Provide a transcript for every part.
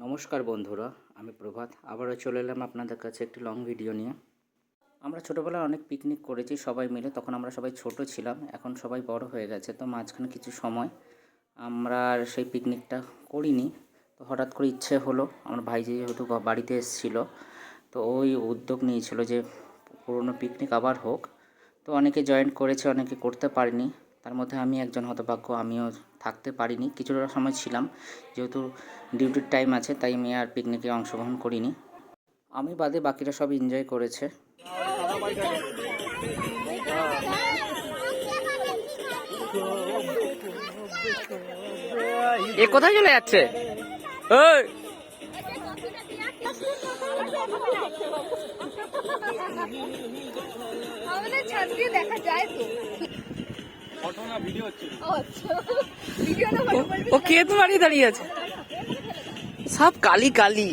নমস্কার বন্ধুরা, আমি প্রভাত আবারও চলে এলাম আপনাদের কাছে একটি লং ভিডিও নিয়ে। আমরা ছোটোবেলায় অনেক পিকনিক করেছি সবাই মিলে। তখন আমরা সবাই ছোট ছিলাম, এখন সবাই বড় হয়ে গেছে। তো মাঝখানে কিছু সময় আমরা আর সেই পিকনিকটা করিনি। তো হঠাৎ করে ইচ্ছে হলো, আমার ভাই যেহেতু বাড়িতে এসেছিলো, তো ওই উদ্যোগ নিয়েছিল যে পুরনো পিকনিক আবার হোক। তো অনেকে জয়েন করেছে, অনেকে করতে পারেনি। তার মধ্যে আমি একজন হতভাগ্য, আমিও থাকতে পারিনি। কিছুটা সময় ছিলাম, যেহেতু ডিউটির টাইম আছে, তাই আমি আর পিকনিকে অংশগ্রহণ করিনি। আমি বাদে বাকিরা সব এনজয় করেছে। এ কোথায় চলে যাচ্ছে? দেখা যায় তো ও কে তোমার দাঁড়িয়ে আছে? সব কালি কালি।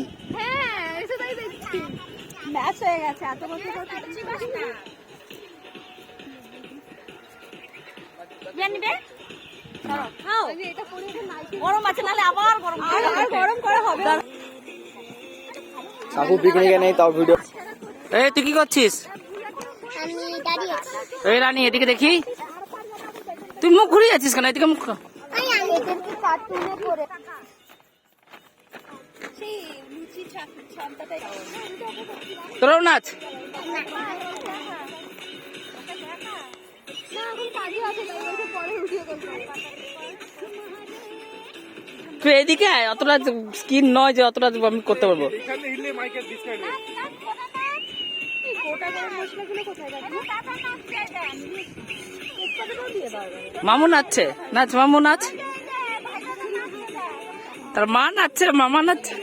ম্যাচ হয়ে গেছে এত বছর গরম আছে, নাহলে আবার গরম করা হবে। কাকু পিকনিকে নেই তাও ভিডিও। এই তুই কি করছিস? এই রানী এদিকে দেখি, তুই মুখ ঘুরিয়ে যাচ্ছিস কেন? এদিকে মুখ। তোরাও নাচ। তুই এদিকে আয়, অতটা স্কিন নয় যে অতটা আমি করতে পারবো। মামু নাচছে, নাচ মামু নাচ। তার মা নাচছে, মামা নাচছে।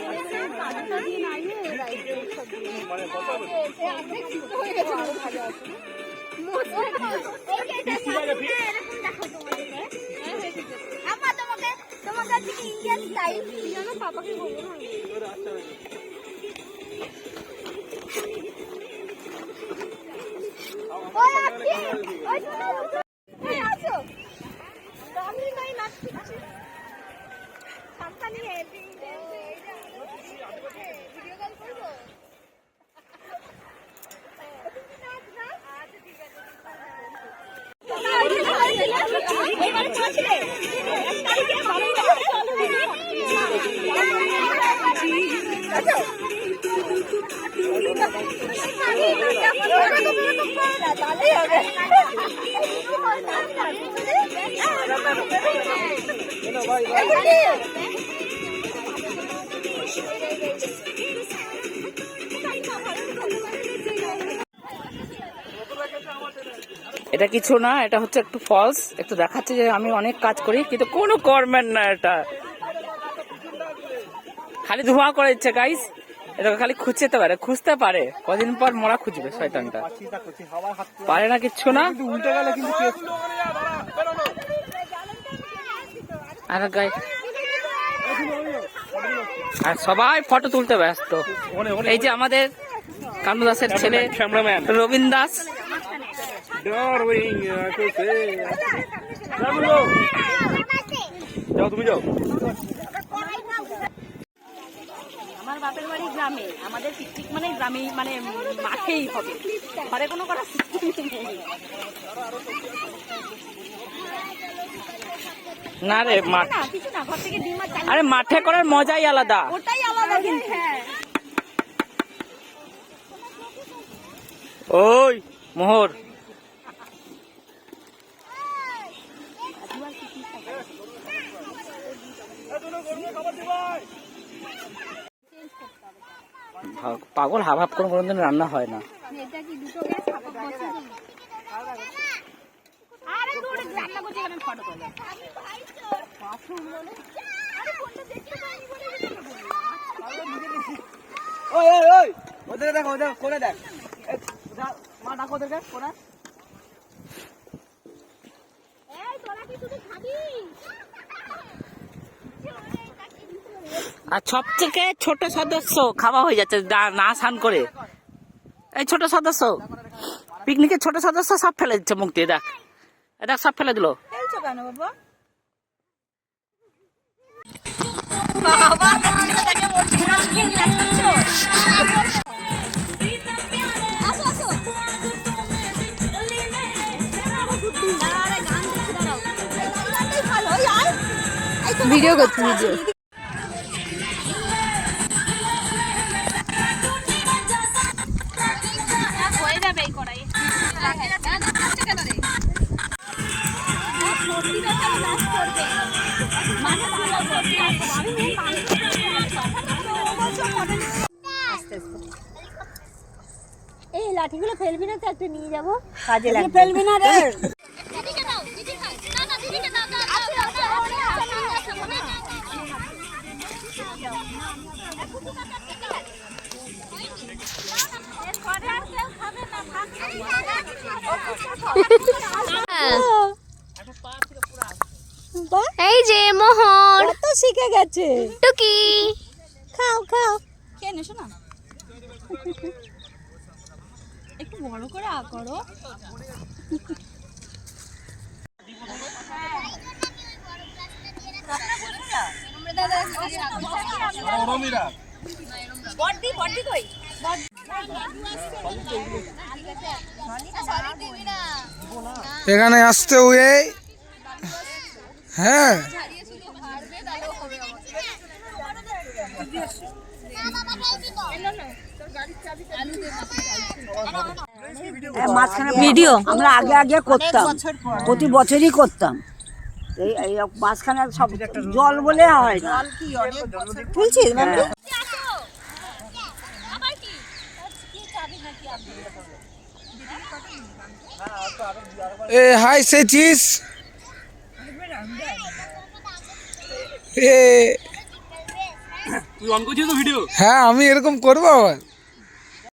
এটা কিছু না, এটা হচ্ছে একটু ফলস, একটু দেখাচ্ছে যে আমি অনেক কাজ করি, কিন্তু কোনো কর্মের না। এটা খালি ধোঁয়া করে দিচ্ছে গাইস। এটা খালি খুঁজতে পারে, কদিন পর মরা খুঁজবে শয়তানটা। পারে না কিচ্ছু না। আর সবাই ফটো তুলতে ব্যস্ত। এই যে আমাদের কানু দাসের ছেলে রবীন দাস। তুমি যাও। আমার বাপের বাড়ি গ্রামে, আমাদের পিকনিক মানে গ্রামে, মানে মাঠেই হবে, ঘরে কোনো করা না রে, মাঠ আরে মাঠে করার মজাই আলাদা। ওটাই আলাদা কিন্তু। ওই মোহর পাগল, হাফ হাফ করে কোনোদিন রান্না হয় না। ওদের দেখো, ওদের করে দেখ, মা ডাকো ওদেরকে করে। আর সব থেকে ছোট সদস্য খাওয়া হয়ে যাচ্ছে না স্নান করে। এই ছোট সদস্য, পিকনিকের ছোট সদস্য সব ফেলে দিচ্ছে মুখ দিয়ে। দেখ এটা সব ফেলে দিল। বাবা ভিডিও করছি ভিডিও। এই লাঠিগুলো ফেলবি না তো, একটু নিয়ে যাবো। কাজে লাগবে। ফেলবি না রে। এই যে মোহর কত শিখে গেছে। টুকি খাও খাও। খেয়ে নেছো না, একটু বড় করে করো। এখানে আসতে হয়ে হ্যাঁ ভিডিও আমরা আগে আগে করতাম, প্রতি বছরই করতাম। এই এই মাঝখানে সব জল বলে হয় না। তুলছিস মাম্মি? এ হাই সেচিস এ তুই অন করছিস তো ভিডিও? হ্যাঁ আমি এরকম করবো আবার।